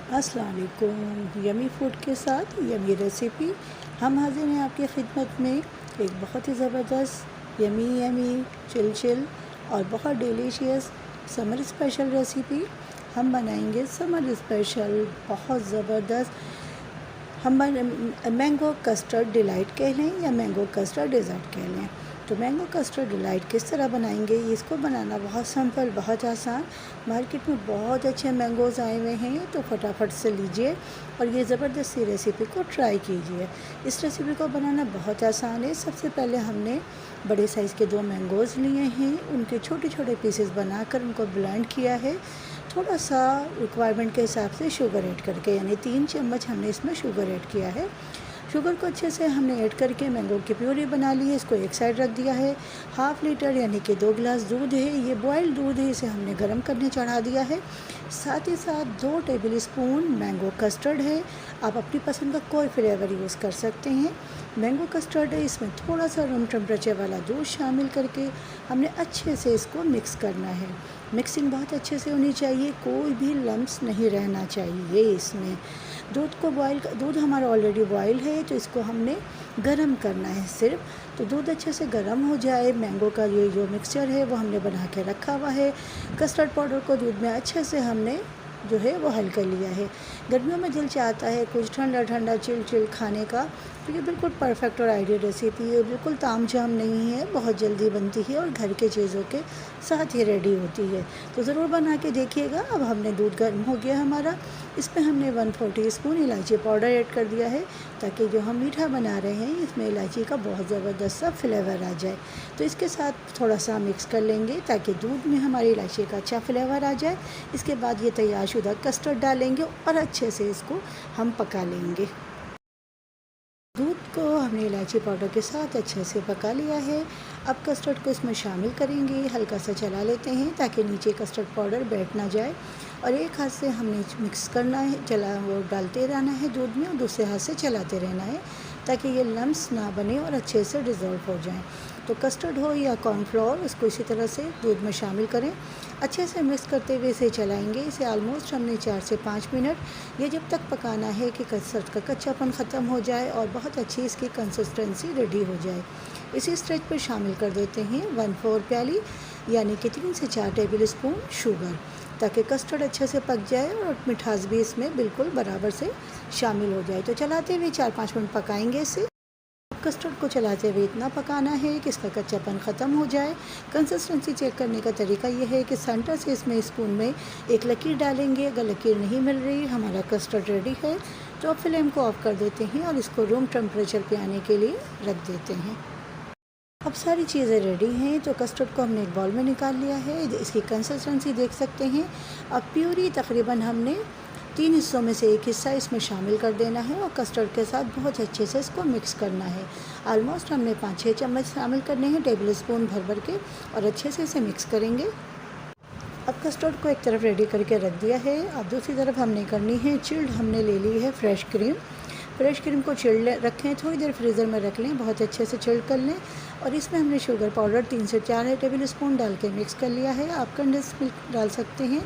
अस्सलाम वालेकुम। Yummy food के साथ यमी रेसिपी हम हाजिर हैं आपकी खिदमत में। एक बहुत ही ज़बरदस्त यमी चिल और बहुत डिलीशियस समर स्पेशल रेसिपी हम बनाएंगे। समर स्पेशल बहुत ज़बरदस्त हम मैंगो कस्टर्ड डिलाइट कह लें या मैंगो कस्टर्ड डेज़र्ट कह लें। तो मैंगो कस्टर्ड डिलाइट किस तरह बनाएंगे, इसको बनाना बहुत सिंपल, बहुत आसान। मार्केट में बहुत अच्छे मैंगोज़ आए हुए हैं, तो फटाफट से लीजिए और ये ज़बरदस्त सी रेसिपी को ट्राई कीजिए। इस रेसिपी को बनाना बहुत आसान है। सबसे पहले हमने बड़े साइज़ के 2 मैंगोज़ लिए हैं, उनके छोटे छोटे पीसेस बनाकर उनको ब्लेंड किया है। थोड़ा सा रिक्वायरमेंट के हिसाब से शुगर ऐड करके, यानी 3 चम्मच हमने इसमें शुगर ऐड किया है। शुगर को अच्छे से हमने ऐड करके मैंगो की प्यूरी बना ली है, इसको एक साइड रख दिया है। हाफ़ लीटर यानी कि 2 गिलास दूध है, ये बॉयल्ड दूध है, इसे हमने गर्म करने चढ़ा दिया है। साथ ही साथ 2 टेबल स्पून मैंगो कस्टर्ड है, आप अपनी पसंद का कोई फ्लेवर यूज़ कर सकते हैं। मैंगो कस्टर्ड है, इसमें थोड़ा सा रूम टेम्परेचर वाला दूध शामिल करके हमने अच्छे से इसको मिक्स करना है। मिक्सिंग बहुत अच्छे से होनी चाहिए, कोई भी लम्स नहीं रहना चाहिए इसमें। दूध हमारा ऑलरेडी बॉयल है, तो इसको हमने गरम करना है सिर्फ। तो दूध अच्छे से गरम हो जाए, मैंगो का ये जो मिक्सचर है वो हमने बना के रखा हुआ है। कस्टर्ड पाउडर को दूध में अच्छे से हमने जो है वो हल कर लिया है। गर्मियों में दिल चाहता है कुछ ठंडा ठंडा चिल खाने का, तो ये बिल्कुल परफेक्ट और आइडियल रेसिपी है। बिल्कुल तामझाम नहीं है, बहुत जल्दी बनती है और घर के चीज़ों के साथ ही रेडी होती है, तो ज़रूर बना के देखिएगा। अब हमने दूध गर्म हो गया हमारा, इसमें हमने 1/4 टीस्पून इलायची पाउडर ऐड कर दिया है, ताकि जो हम मीठा बना रहे हैं इसमें इलायची का बहुत ज़बरदस्त सा फ्लेवर आ जाए। तो इसके साथ थोड़ा सा मिक्स कर लेंगे ताकि दूध में हमारी इलायची का अच्छा फ्लेवर आ जाए। इसके बाद ये तैयारशुदा कस्टर्ड डालेंगे और अच्छे से इसको हम पका लेंगे। दूध को हमने इलायची पाउडर के साथ अच्छे से पका लिया है। अब कस्टर्ड को इसमें शामिल करेंगे, हल्का सा चला लेते हैं ताकि नीचे कस्टर्ड पाउडर बैठ ना जाए, और एक हाथ से हमने मिक्स करना है, वो डालते रहना है दूध में, और दूसरे हाथ से चलाते रहना है ताकि ये लम्स ना बने और अच्छे से डिज़ोल्व हो जाएं। तो कस्टर्ड हो या कॉर्नफ्लोर, उसको इसी तरह से दूध में शामिल करें, अच्छे से मिक्स करते हुए इसे चलाएंगे। इसे ऑलमोस्ट हमने 4 से 5 मिनट ये जब तक पकाना है कि कस्टर्ड का कच्चापन ख़त्म हो जाए और बहुत अच्छी इसकी कंसिस्टेंसी रेडी हो जाए। इसी स्टेज पर शामिल कर देते हैं 1/4 प्याली यानी कि 3 से 4 टेबल स्पून शुगर, ताकि कस्टर्ड अच्छे से पक जाए और मिठास भी इसमें बिल्कुल बराबर से शामिल हो जाए। तो चलाते हुए 4-5 मिनट पकाएंगे इसे। कस्टर्ड को चलाते हुए इतना पकाना है कि इसका कच्चापन ख़त्म हो जाए। कंसिस्टेंसी चेक करने का तरीका यह है कि सेंटर से इसमें स्पून में एक लकीर डालेंगे। अगर लकीर नहीं मिल रही, हमारा कस्टर्ड रेडी है, तो अब फ्लेम को ऑफ कर देते हैं और इसको रूम टेम्परेचर पे आने के लिए रख देते हैं। अब सारी चीज़ें रेडी हैं, तो कस्टर्ड को हमने एक बाउल में निकाल लिया है। इसकी कंसिस्टेंसी देख सकते हैं। अब प्यूरी तकरीबन हमने 3 हिस्सों में से एक हिस्सा इसमें शामिल कर देना है और कस्टर्ड के साथ बहुत अच्छे से इसको मिक्स करना है। ऑलमोस्ट हमने 5-6 चम्मच शामिल करने हैं टेबल स्पून भर के, और अच्छे से इसे मिक्स करेंगे। अब कस्टर्ड को एक तरफ रेडी करके रख दिया है। अब दूसरी तरफ हमने करनी है चिल्ड, हमने ले ली है फ्रेश क्रीम। फ्रेश क्रीम को चिल्ड रखें, थोड़ी देर फ्रीज़र में रख लें, बहुत अच्छे से चिल्ड कर लें, और इसमें हमने शुगर पाउडर 3 से 4 टेबल स्पून डाल के मिक्स कर लिया है। आप कंडेंस मिल्क डाल सकते हैं,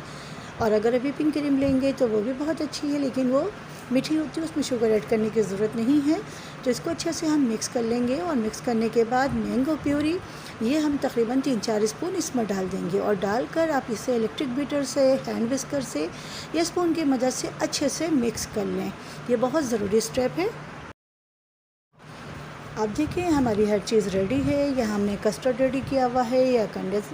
और अगर व्हिपिंग क्रीम लेंगे तो वो भी बहुत अच्छी है, लेकिन वो मीठी होती है, उसमें शुगर ऐड करने की ज़रूरत नहीं है। तो इसको अच्छे से हम मिक्स कर लेंगे, और मिक्स करने के बाद मैंगो प्यूरी ये हम तकरीबन 3-4 स्पून इसमें डाल देंगे, और डालकर आप इसे इलेक्ट्रिक बीटर से, हैंड विस्कर से या स्पून की मदद से अच्छे से मिक्स कर लें। ये बहुत ज़रूरी स्टेप है। अब देखिए हमारी हर चीज़ रेडी है। यहाँ हमने कस्टर्ड रेडी किया हुआ है या कंडेंस,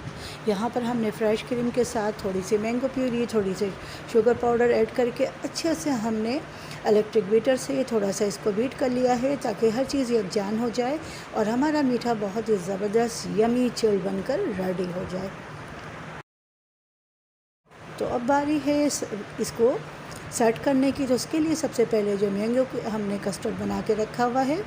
यहाँ पर हमने फ्रेश क्रीम के साथ थोड़ी सी मैंगो प्यूरी, थोड़ी सी शुगर पाउडर ऐड करके अच्छे से हमने इलेक्ट्रिक बीटर से थोड़ा सा इसको बीट कर लिया है, ताकि हर चीज़ यकजान हो जाए और हमारा मीठा बहुत ही ज़बरदस्त यमी चिल बनकर रेडी हो जाए। तो अब बारी है इसको सेट करने की। तो उसके लिए सबसे पहले जो मैंगो हमने कस्टर्ड बना के रखा हुआ है,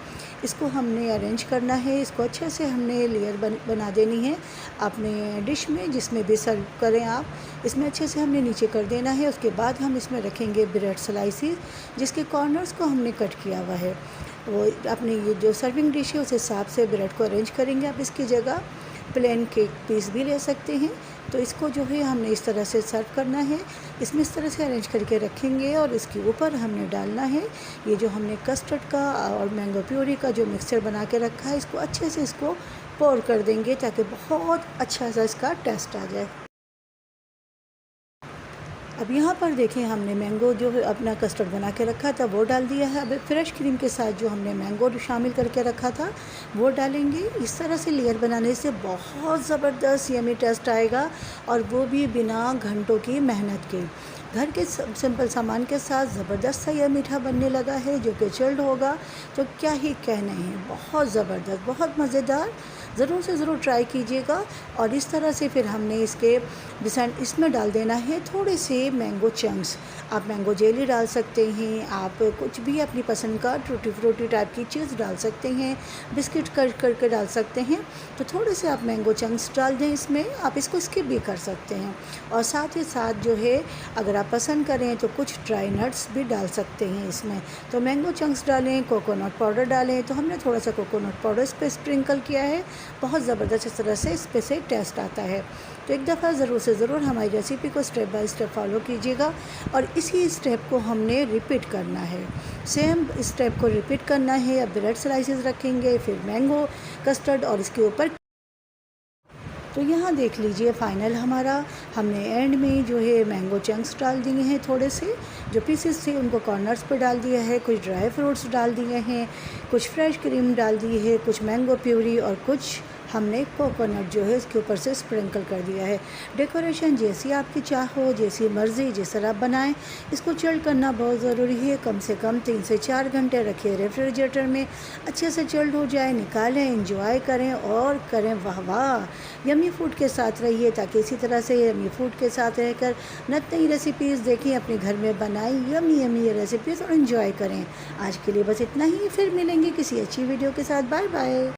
इसको हमने अरेंज करना है। इसको अच्छे से हमने लेयर बना देनी है अपने डिश में, जिसमें भी सर्व करें आप, इसमें अच्छे से हमने नीचे कर देना है। उसके बाद हम इसमें रखेंगे ब्रेड स्लाइसिस, जिसके कॉर्नर्स को हमने कट किया हुआ है। वो अपनी ये जो सर्विंग डिश है उस हिसाब से ब्रेड को अरेंज करेंगे। आप इसकी जगह प्लेन केक पीस भी ले सकते हैं, तो इसको जो है हमने इस तरह से सर्व करना है। इसमें इस तरह से अरेंज करके रखेंगे और इसके ऊपर हमने डालना है ये जो हमने कस्टर्ड का और मैंगो प्यूरी का जो मिक्सचर बना के रखा है, इसको अच्छे से इसको पोर कर देंगे ताकि बहुत अच्छा सा इसका टेस्ट आ जाए। अब यहाँ पर देखें हमने मैंगो जो है अपना कस्टर्ड बना के रखा था वो डाल दिया है। अब फ्रेश क्रीम के साथ जो हमने मैंगो शामिल करके रखा था वो डालेंगे। इस तरह से लेयर बनाने से बहुत ज़बरदस्त यमी टेस्ट आएगा और वो भी बिना घंटों की मेहनत के। घर के सिंपल सामान के साथ ज़बरदस्त सा यह मीठा बनने लगा है जो कि चिल्ड होगा तो क्या ही कहने हैं, बहुत ज़बरदस्त, बहुत मज़ेदार। ज़रूर से ज़रूर ट्राई कीजिएगा। और इस तरह से फिर हमने इसमें डाल देना है थोड़े से मैंगो चंक्स। आप मैंगो जेली डाल सकते हैं, आप कुछ भी अपनी पसंद का टूटी फ्रूटी टाइप की चीज़ डाल सकते हैं, बिस्किट कट करके डाल सकते हैं। तो थोड़े से आप मैंगो चंक्स डाल दें इसमें, आप इसको स्किप भी कर सकते हैं। और साथ ही साथ जो है अगर आप पसंद करें तो कुछ ड्राई नट्स भी डाल सकते हैं इसमें। तो मैंगो चंक्स डालें, कोकोनट पाउडर डालें, तो हमने थोड़ा सा कोकोनट पाउडर इस पर स्प्रिंकल किया है। बहुत ज़बरदस्त इस तरह से इस पर से टेस्ट आता है। तो एक दफ़ा ज़रूर से ज़रूर हमारी रेसिपी को स्टेप बाय स्टेप फॉलो कीजिएगा और इसी स्टेप को हमने रिपीट करना है। सेम स्टेप को रिपीट करना है। अब ब्रेड स्लाइसेस रखेंगे, फिर मैंगो कस्टर्ड और इसके ऊपर। तो यहाँ देख लीजिए फाइनल हमारा, हमने एंड में जो है मैंगो चंक्स डाल दिए हैं, थोड़े से जो पीसेस थे उनको कॉर्नर्स पर डाल दिया है, कुछ ड्राई फ्रूट्स डाल दिए हैं, कुछ फ्रेश क्रीम डाल दी है, कुछ मैंगो प्यूरी और कुछ हमने कोकोनट जो है इसके ऊपर से स्प्रिंकल कर दिया है। डेकोरेशन जैसी आपकी चाह हो, जैसी मर्ज़ी, जिस तरह आप बनाएं। इसको चिल्ड करना बहुत ज़रूरी है, कम से कम 3 से 4 घंटे रखिए रेफ्रिजरेटर में, अच्छे से चिल्ड हो जाए, निकालें, एंजॉय करें और करें वाह वाह। यमी फूड के साथ रहिए ताकि इसी तरह से यमी फूड के साथ रहकर नई रेसिपीज़ देखें, अपने घर में बनाएं यमी यमी ये रेसिपीज़ और एंजॉय करें। आज के लिए बस इतना ही, फिर मिलेंगे किसी अच्छी वीडियो के साथ। Bye bye.